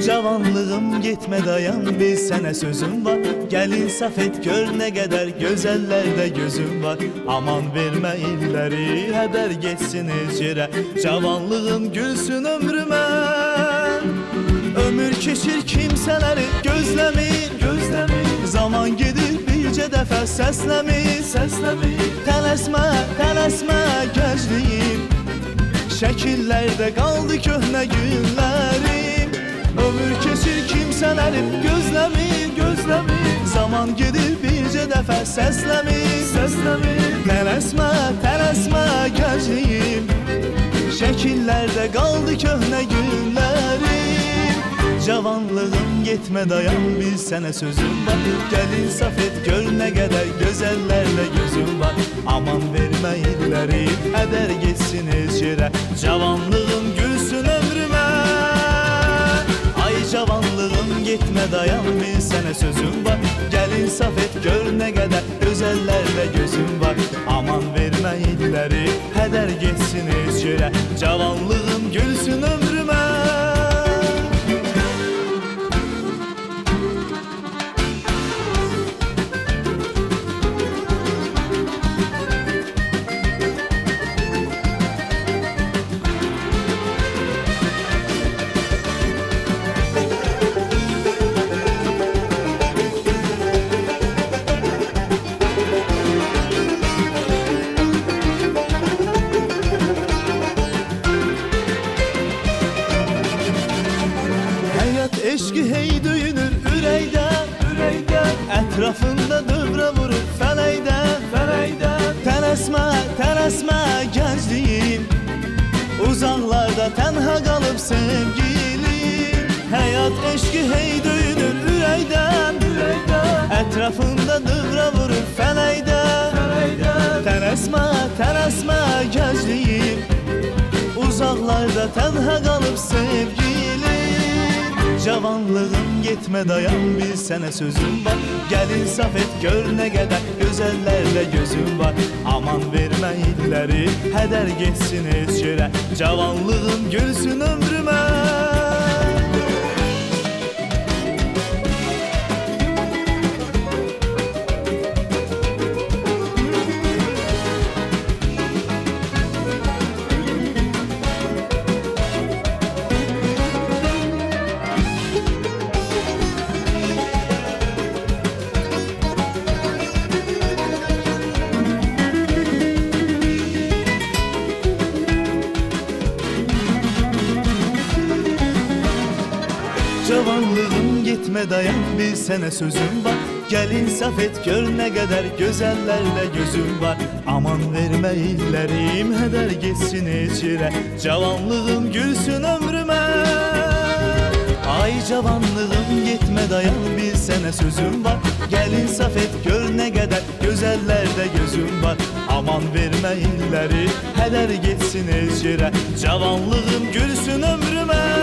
Cavanlığım getmə dayan, bir sənə sözüm var. Gəl insaf et, gör nə qədər gözəllərdə gözüm var. Aman vermə illəri, hədər geçsin heç yerə. Cavanlığım gülsün ömrümə. Ömür keçir kimsələri gözləmir, gözləmir. Zaman gedir bircə dəfə səsləmir, səsləmir. Tələsmə, tələsmə gəncliyim, şəkillərdə qaldı köhnə günlərim. Ömür keçir kimsələri gözləmir, gözləmir. Zaman gedir bircə dəfə səsləmir, səsləmir. Tələsmə, tələsmə gəncliyim, şəkillərdə qaldı köhnə günlərim. Cavanlığım getmə dayan, bir sənə sözüm var. Gəl insaf et, gör nə qədər gözəllərlə gözüm var. Aman vermə illəri, hədər geçsin heç yerə. Cavanlığım gülsün ömrümə. Ay cavanlığım getmə dayan, bir sənə sözüm var. Gəl insaf et, gör nə qədər gözəllərlə gözüm var. Aman vermə illəri, hədər geçsin heç yerə. Cavanlığım gülsün ömrümə. Eşqi hey döyünür ürəkdən, ürəkdən. Ətrafında dövrə vurur fələkdən, fələkdən. Tələsmə, tələsmə gəncliyim, uzaqlarda tənha qalıb sevgilim. Həyat eşqi hey döyünür ürəkdən, ürəkdən. Ətrafında dövrə vurur fələkdən, fələkdən. Tələsmə, tələsmə gəncliyim, uzaqlarda tənha qalıb sevgilim. Cavanlığım getmə dayan, bir sənə sözüm var. Gəl insaf et, gör nə qədər gözəllərlə gözüm var. Aman vermə illəri, hədər geçsin heç yerə. Cavanlığım gülsün ömrümə. Cavanlığım getmə dayan, bir sənə sözüm var. Gəl insaf et, gör nə qədər gözəllərlə gözüm var. Aman vermə illərim, hədər geçsin heç yerə. Cavanlığım gülsün ömrümə. Ay cavanlığım getmə dayan, bir sənə sözüm var. Gəl insaf et, gör nə qədər gözəllərdə gözüm var. Aman vermə illəri, hədər geçsin heç yerə. Cavanlığım gülsün ömrümə.